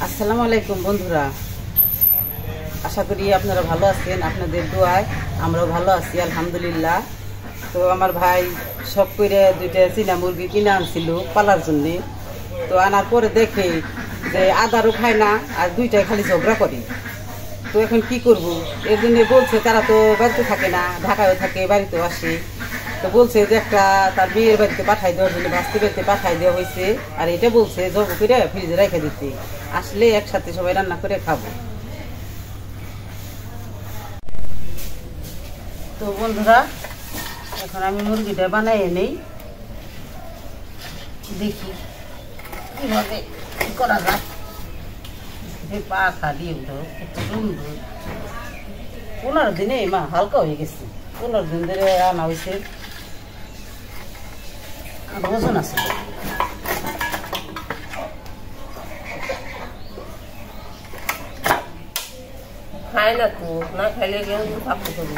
আসসালামু আলাইকুম বন্ধুরা, আশা করি আপনারা ভালো আছেন। আপনাদের দোয়ায় আমরাও ভালো আছি আলহামদুলিল্লাহ। তো আমার ভাই সব করে 2টা চীনা মুরগি কিনে আনছিল পালার জন্যে। তো আনার পরে দেখে যে আদারও খায় না আর 2টাই খালি ঝগড়া করে। তো এখন কি করব, এর জন্য বলছে তারা তো বাড়িতে থাকে না, ঢাকায়ও থাকে, বাড়িতেও আসে। তো বলছে যে একটা তার মেয়ের বাড়িতে পাঠাই দেওয়ার জন্য বাস্তি বাড়িতে পাঠাই দেওয়া হয়েছে, আর এটা বলছে জব করে ফ্রিজে রেখে দিতে, আসলে একসাথে সবাই রান্না করে খাবো। তো বন্ধুরা, এখন আমি মুরগিটা বানাই নেই, দেখি কীভাবে করা যায়। পাখা দিয়ে উঠো, কত সুন্দর। 15 দিনে মা হালকা হয়ে গেছে, 15 দিন ধরে আনা হয়েছে, আর ওজন আছে। খায় না তো, না খাইলে কেউ থাকতে করবো,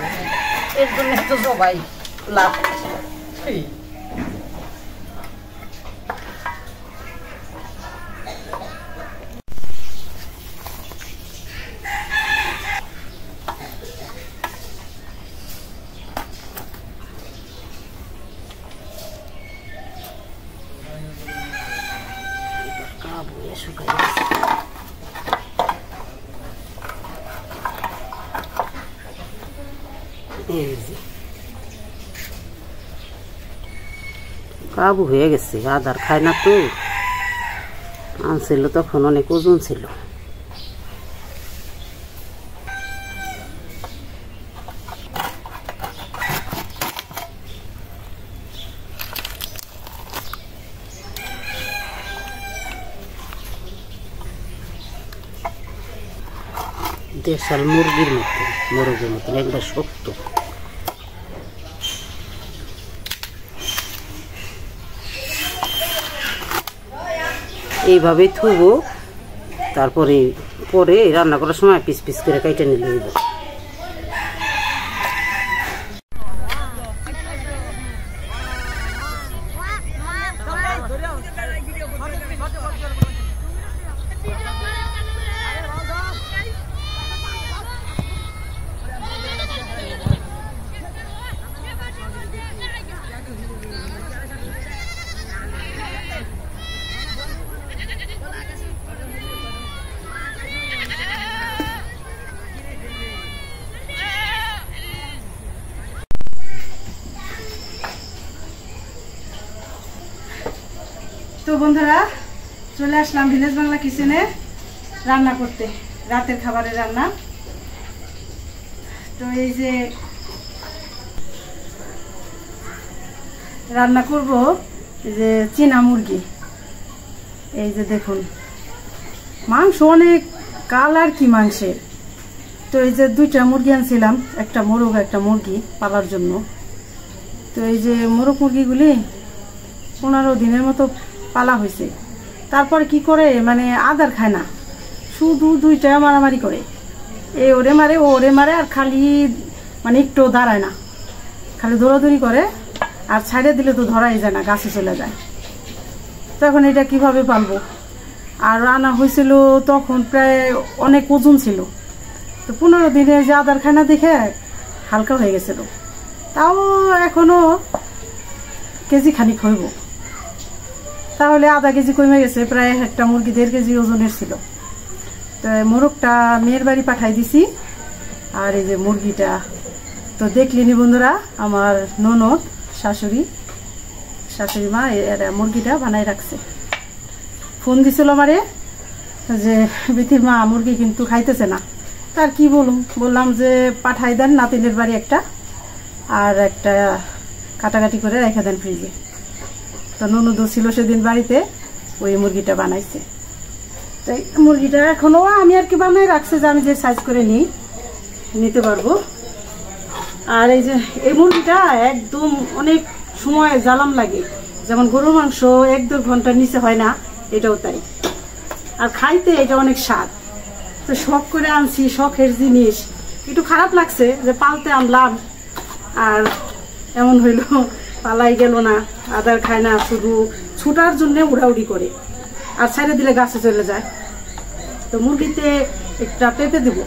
এর জন্য তো সবাই লাভ। কাবু হয়ে গেছে, আদার খায় না তো। আনছিল তখন অনেক ওজন ছিল। দেশাল মুরগির মতো, মোরগের মতো একবার শক্ত। এইভাবেই থুবো, তারপরে পরে রান্না করার সময় পিস পিস করে কাইটে নিয়ে দেবো। তো বন্ধুরা, চলে আসলাম ভিলেজ বাংলা কিচেনে রান্না করতে, রাতের খাবারের রান্না। তো এই যে রান্না করব যে চীনা মুরগি। এই যে দেখুন, মাংস অনেক কালার কি মাংসের। তো এই যে 2টা মুরগি আনছিলাম, একটা মোরগ একটা মুরগি পালার জন্য। তো এই যে মোরগ মুরগিগুলি 15 দিনের মতো পালা হয়েছে। তারপরে কি করে, মানে আদার খায় না, শুধু 2টা মারামারি করে, এ ওরে মারে ও ওরে মারে, আর খালি মানে একটু দাঁড়ায় না, খালি দৌড়াদৌড়ি করে, আর ছাড়ে দিলে তো ধরাই যায় না, গাছে চলে যায়। তখন এটা কিভাবে পালবো? আর আনা হয়েছিল তখন প্রায় অনেক ওজন ছিল। তো 15 দিনে যে আদার খায় না দেখে হালকা হয়ে গেছিল, তাও এখনো কেজি খানিক হইব। তাহলে আধা কেজি কমে গেছে, প্রায় একটা মুরগি 1.5 কেজি ওজনের ছিল। তো মোরগটা মেয়ের বাড়ি পাঠাই দিছি, আর এই যে মুরগিটা তো দেখলেনি বন্ধুরা, আমার ননদ শাশুড়ি মা এরা মুরগিটা বানাই রাখছে। ফোন দিছিল আমারে যে বিথির মা মুরগি কিন্তু খাইতেছে না। তার কি বললাম যে পাঠাই দেন নাতিনের বাড়ি একটা, আর একটা কাটাকাটি করে রেখে দেন ফ্রিজে। তো ননদও ছিল সেদিন বাড়িতে, ওই মুরগিটা বানাইছে। তাই মুরগিটা এখনো আমি আর কি বানাই রাখছে, যে আমি যে সাইজ করে নিতে পারবো। আর এই যে এই মুরগিটা একদম অনেক সময় জ্বালাম লাগে, যেমন গরুর মাংস 1-2 ঘন্টার নিচে হয় না, এটাও তাই। আর খাইতে এটা অনেক স্বাদ। তো শখ করে আনছি, শখের জিনিস। একটু খারাপ লাগছে যে পালতে আনলাম আর এমন হইল, পালাই গেল না, আদার খায় না, শুধু ছুটার জন্য উড়াউড়ি করে। আর ছাইড়ে দিলে গাছে চলে যায়। তো মুরগিতে একটা পেঁপে দেব,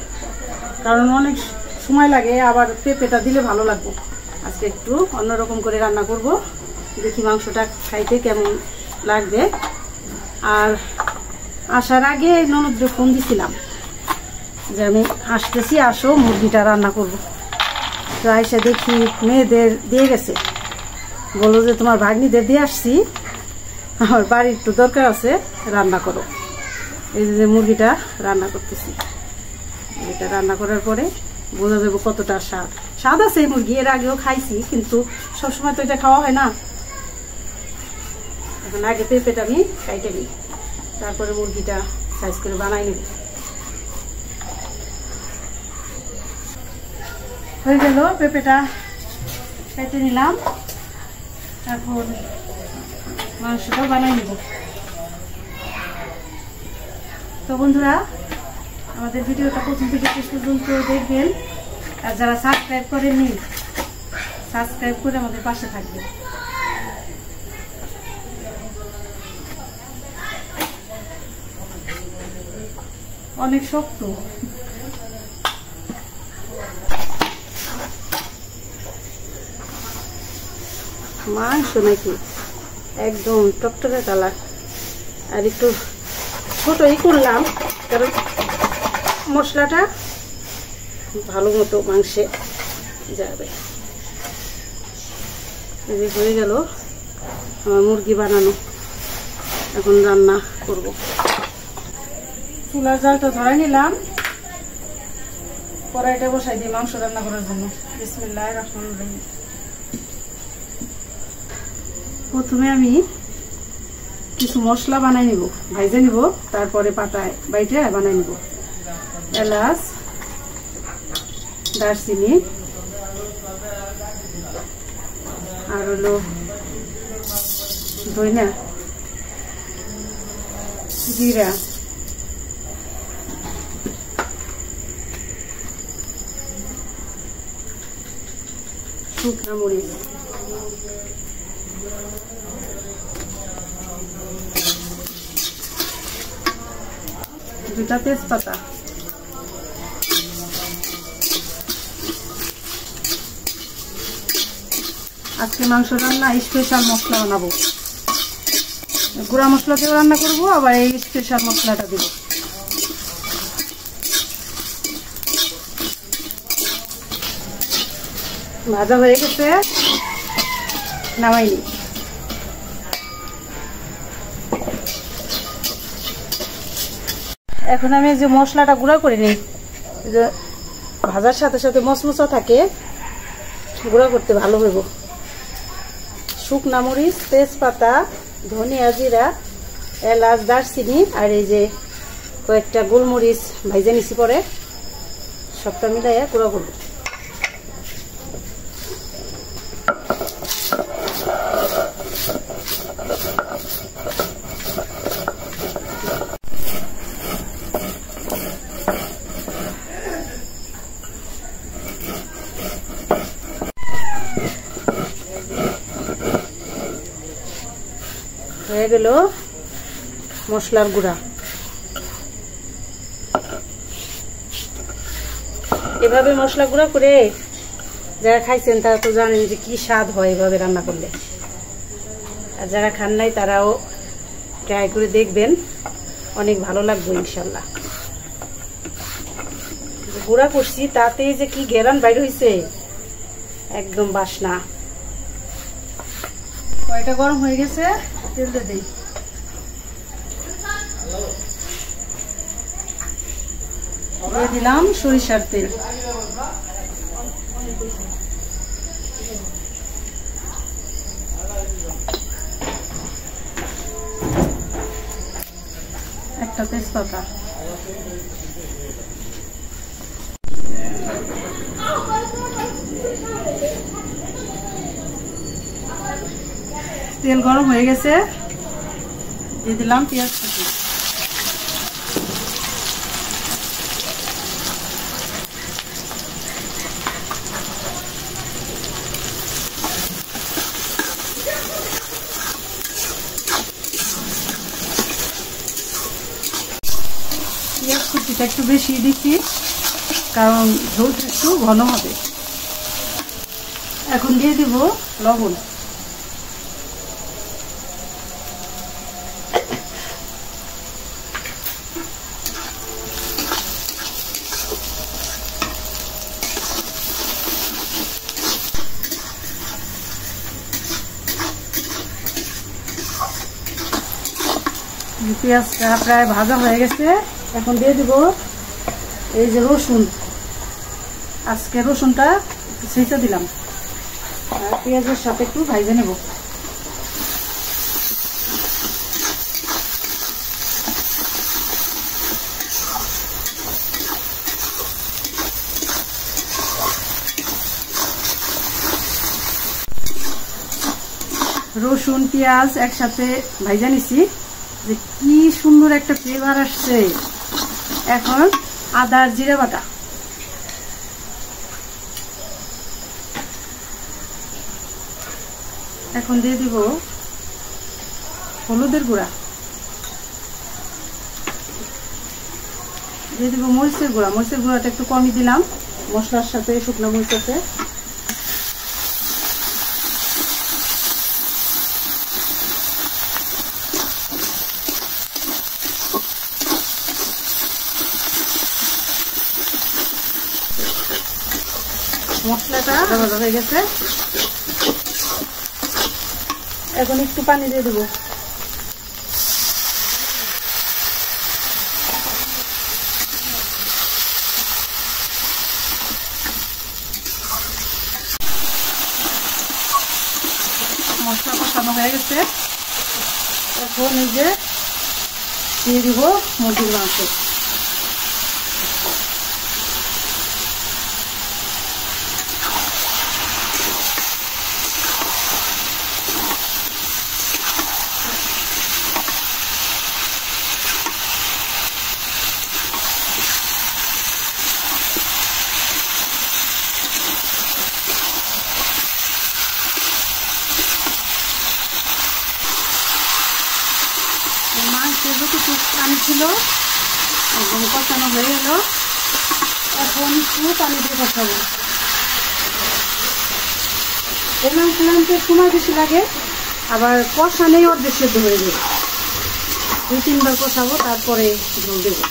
কারণ অনেক সময় লাগে, আবার পেঁপেটা দিলে ভালো লাগবে। আজকে একটু অন্যরকম করে রান্না করব, দেখি মাংসটা খাইতে কেমন লাগবে। আর আসার আগে ননদকে ফোন দিছিলাম যে আমি আসতেছি, আসো মুরগিটা রান্না করব। তো এসে দেখি মেয়েদের দিয়ে গেছে, বললো যে তোমার ভাগ্নিদের দিয়ে আসছি, আমার বাড়ির একটু দরকার আছে, রান্না করো। এই যে মুরগিটা রান্না করতেছি, এটা রান্না করার পরে বোঝা যাবে কতটা স্বাদ আছে এই মুরগি। এর আগেও খাইছি, কিন্তু সবসময় তো এটা খাওয়া হয় না। এখন আগে পেঁপেটা আমি কাইটে নিই, তারপরে মুরগিটা সাইজ করে বানাই নিব। হয়ে গেল, পেঁপেটা কেটে নিলাম, এখন মাংসটা বানাই নিব। তো বন্ধুরা, আমাদের ভিডিওটা প্রথম থেকে শেষ পর্যন্ত দেখবেন, আর যারা সাবস্ক্রাইব করেননি সাবস্ক্রাইব করে আমাদের পাশে থাকবেন। অনেক শক্ত, মাংস নাকি একদম টকটকে কালার। আর একটু ছোটই করলাম, কারণ মশলাটা ভালো মতো মাংসে যাবে। এই যে হয়ে গেল আমার মুরগি বানানো, এখন রান্না করব। চুলার জালটা ধরাই নিলাম, কড়াইটা বসাই দিই মাংস রান্না করার জন্য। বিসমিল্লাহির রহমানির রহিম। প্রথমে আমি কিছু মশলা বানাই নিব, ভাইজে নিব, তারপরে পাটায় বাইটে বানাই নিব। এলাচ, দারচিনি, আর হলো ধইনা, জিরা, শুকনা মরিচ, দুটা তেজপাতা, আজকে মাংস রান্না স্পেশাল মশলা বানাবো, গুঁড়া মশলা দিয়ে রান্না করবো, আবার এই স্পেশাল মশলাটা দেব। ভাজা হয়ে গেছে, নামাইনি। এখন আমি যে মশলাটা গুঁড়া করে নিই, যে ভাজার সাথে সাথে মচমচা থাকে, গুঁড়া করতে ভালো হইব। শুকনা মরিচ, তেজপাতা, ধনিয়া, জিরা, এলাচ, দারচিনি, আর এই যে কয়েকটা গোলমরিচ ভাইজে নিছি, পরে সবটা মিলাইয়া গুঁড়া করব। হয়ে গেল মশলার গুঁড়া। এভাবে মশলা গুঁড়া করে যারা খাইছেন তারা তো জানেন যে কি স্বাদ হয় এভাবে রান্না করলে। আর যারা খান নাই তারাও ট্রাই করে দেখবেন, অনেক ভালো লাগবে ইনশাল্লাহ। গুঁড়া করছি তাতে যে কি ঘেরান বাইর হয়েছে, একদম বাসনা। কয়টা গরম হয়ে গেছে, তেল দিয়ে দিই। দিয়ে দিলাম সরিষার তেল। একটা তেজপাতা, তেল গরম হয়ে গেছে, দিয়ে দিলাম পেঁয়াজ কুচি। পেঁয়াজ কুচিটা একটু বেশি দিচ্ছি, কারণ ঝোলটা একটু ঘন হবে। এখন দিয়ে দিব লবণ। পেঁয়াজটা প্রায় ভাজা হয়ে গেছে। এখন দিয়ে দিব এই যে রসুন। আজকে রসুনটা ছেঁচে দিলাম আর পেঁয়াজের সাথে একটু ভাজে নেব। রসুন পেঁয়াজ একসাথে ভাজা নিছি, যে কি সুন্দর একটা ফ্লেভার আসছে। এখন আদা আর জিরা বাটা, এখন দিয়ে দিব হলুদের গুঁড়া, দিয়ে দিব মরিচের গুঁড়া। মরিচের গুঁড়াটা একটু কমই দিলাম, মশলার সাথে শুকনো মরিচ আছে। মশলাটা ভাজা হয়ে গেছে, এখন একটু পানি দিয়ে দেবো। মশলা কষানো হয়ে গেছে, এখন এই যে দিয়ে দিব মুরগির মাংস। মাংসের যতটুকু পানি ছিল একদম কষানো হয়ে গেল, এখন একটু পানি দিয়ে কষাবো। এই মাংস রাঁধতে সময় বেশি লাগে, আবার কষানেই অর্ধেক সেদ্ধ হয়ে যাবে। 2-3 বার কষাবো, তারপরে ঝোল দেবো।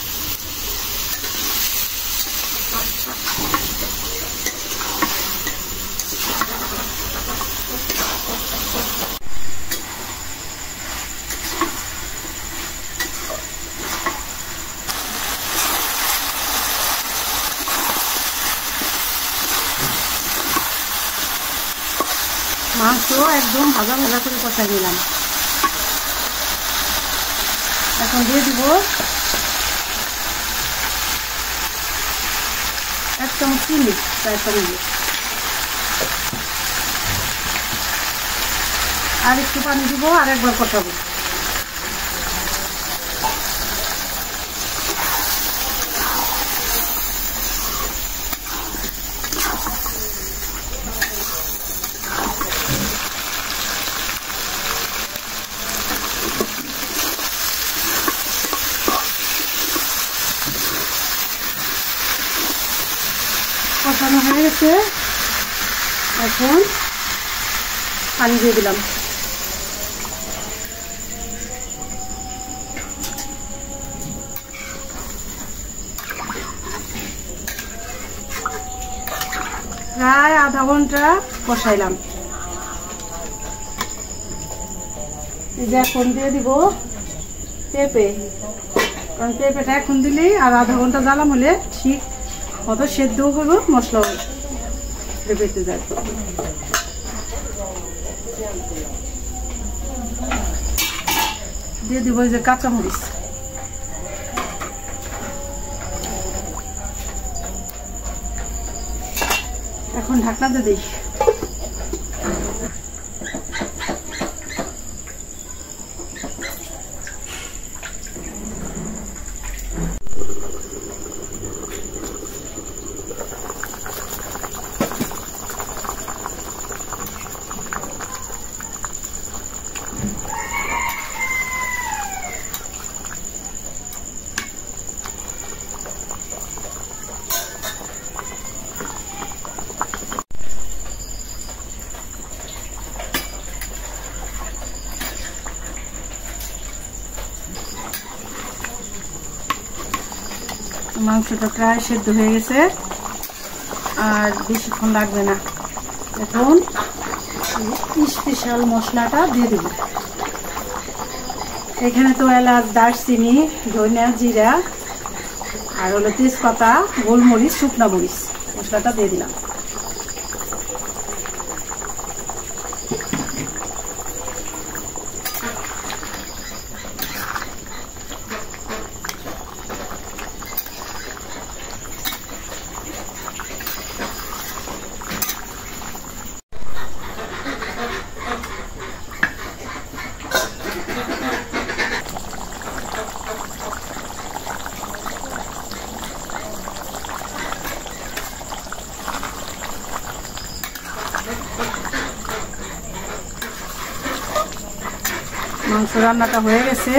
মাংস একদম ভাজা ভাজা করে কষাই নিলাম। এখন দিয়ে দিব 1 চামচ চিনি, প্রায় চামচ। আর একটু পানি দিব, আর একবার কষাবো। কষানো হয়ে গেছে, এখন পানি দিয়ে দিলাম। প্রায় আধা ঘন্টা কষাইলাম। এই যে এখন দিয়ে দিব পেঁপে, কারণ পেঁপেটা এখন দিলেই আর আধা ঘন্টা জ্বালাম হলে ঠিক মতো সেদ্ধও হইব, মশলাও পেঁপেতে যায়। দিয়ে দিব এই যে কাঁচামরিচ। এখন ঢাকনা দিয়ে দিই। মাংসটা প্রায় সেদ্ধ হয়ে গেছে, আর বেশিক্ষণ লাগবে না। এখন স্পেশাল মশলাটা দিয়ে দেব। এখানে তো এলাচ, দারচিনি, ধনিয়া, জিরা আর হলো তেজপাতা, গোলমরিচ, শুকনা মরিচ, মশলাটা দিয়ে দিলাম। মাংস রান্নাটা হয়ে গেছে।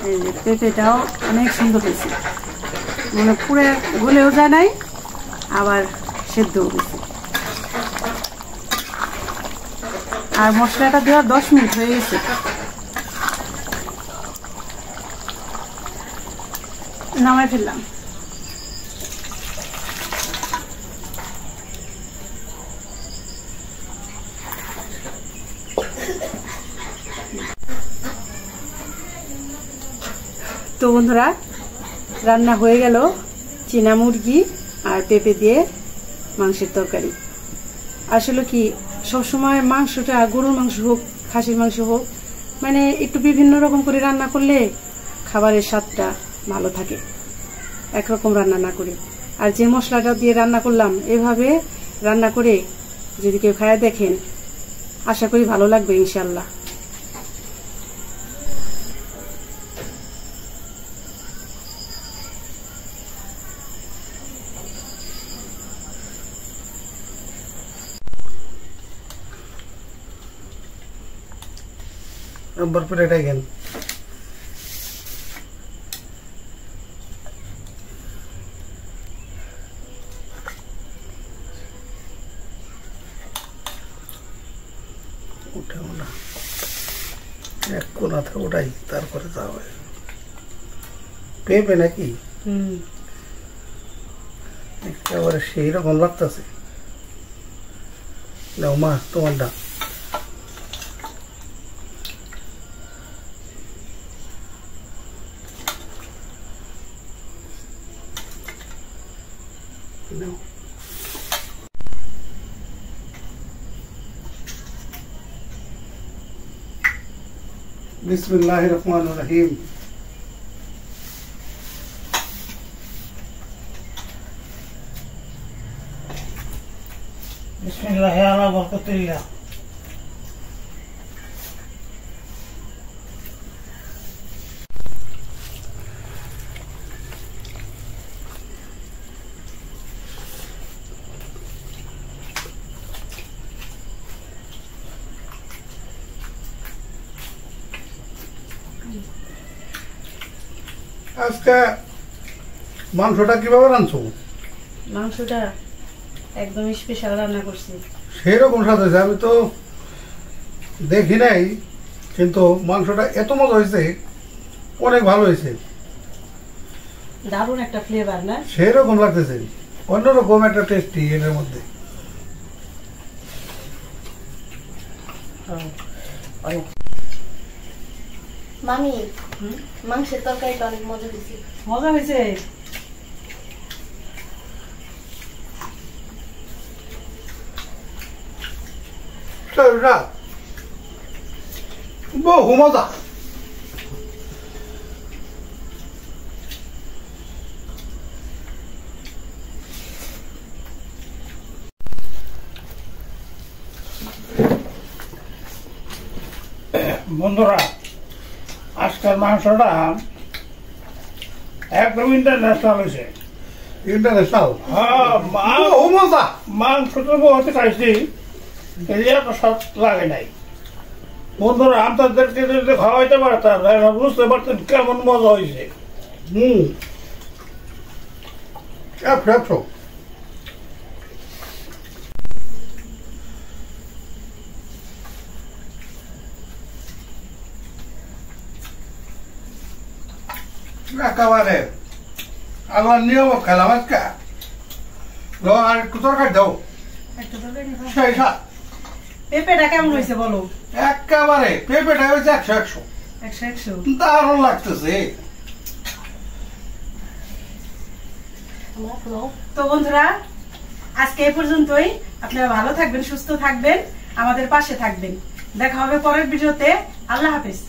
এই যে পেঁপেটাও অনেক সুন্দর হয়েছে, মানে পুরো গলেও যায় নাই, আবার সেদ্ধও হয়েছে। আর মশলাটা দেওয়ার 10 মিনিট হয়ে গেছে। নামাই ফেললাম। তো বন্ধুরা, রান্না হয়ে গেল চীনা মুরগি আর পেঁপে দিয়ে মাংসের তরকারি। আসলে কি সবসময় মাংসটা গরুর মাংস হোক, খাসির মাংস হোক, মানে একটু বিভিন্ন রকম করে রান্না করলে খাবারের স্বাদটা ভালো থাকে, একরকম রান্না না করে। আর যে মশলাটা দিয়ে রান্না করলাম, এভাবে রান্না করে যদি কেউ খায় দেখেন, আশা করি ভালো লাগবে ইনশাল্লাহ। भरपूर एटा घेन उठाओ ना एक कोना था उठाई तारपरे जावे पेपे नाकि एकेबारे সেই রকম লাগতেছে নাও মা তোমারটা No. बिस्मिल्लाहिर्रहमानिर्रहीम। बिस्मिल्लाहि अला बरकतिल्लाह। আজকে মাংসটা কিভাবে রাঁধছো? মাংসটা একদম স্পেশাল রান্না করছি। সেই রকম স্বাদ হয়েছে, আমি তো দেখি নাই, কিন্তু মাংসটা এত মজা হয়েছে, অনেক ভালো হয়েছে, দারুণ একটা ফ্লেভার না? সেই রকম লাগতেছে, অন্যরকম একটা টেস্টি এর মধ্যে। মামি, মাংসের তরকারিটা অনেক মজা হয়েছে। মজা হয়েছে? বহু মজা। বন্ধুরা, আজকের মাংসটা একদম ইন্টারন্যাশনাল হয়েছে। ইন্টারন্যাশনাল? হ্যাঁ, বহু মজা। মাংস তো বহুত খাইছি, এত স্বাদ লাগে নাই। বন্ধুরা, আপনাদেরকে যদি খাওয়াইতে পারতাম, বুঝতে পারতেন কেমন মজা হয়েছে। একশো। একেবারে আল্লাহ নিয়ম খেলাম আজকে আর একটু তরকারি দাও একটু তরকারি নিবা? সেই স্বাদ। পেঁপেটা কেমন হয়েছে বলো? একেবারে পেঁপেটা হয়েছে 100 100 দারুণ লাগতেছে। তো বন্ধুরা আজকে এই পর্যন্তই। আপনারা ভালো থাকবেন, সুস্থ থাকবেন, আমাদের পাশে থাকবেন। দেখা হবে পরের ভিডিওতে। আল্লাহ হাফেজ।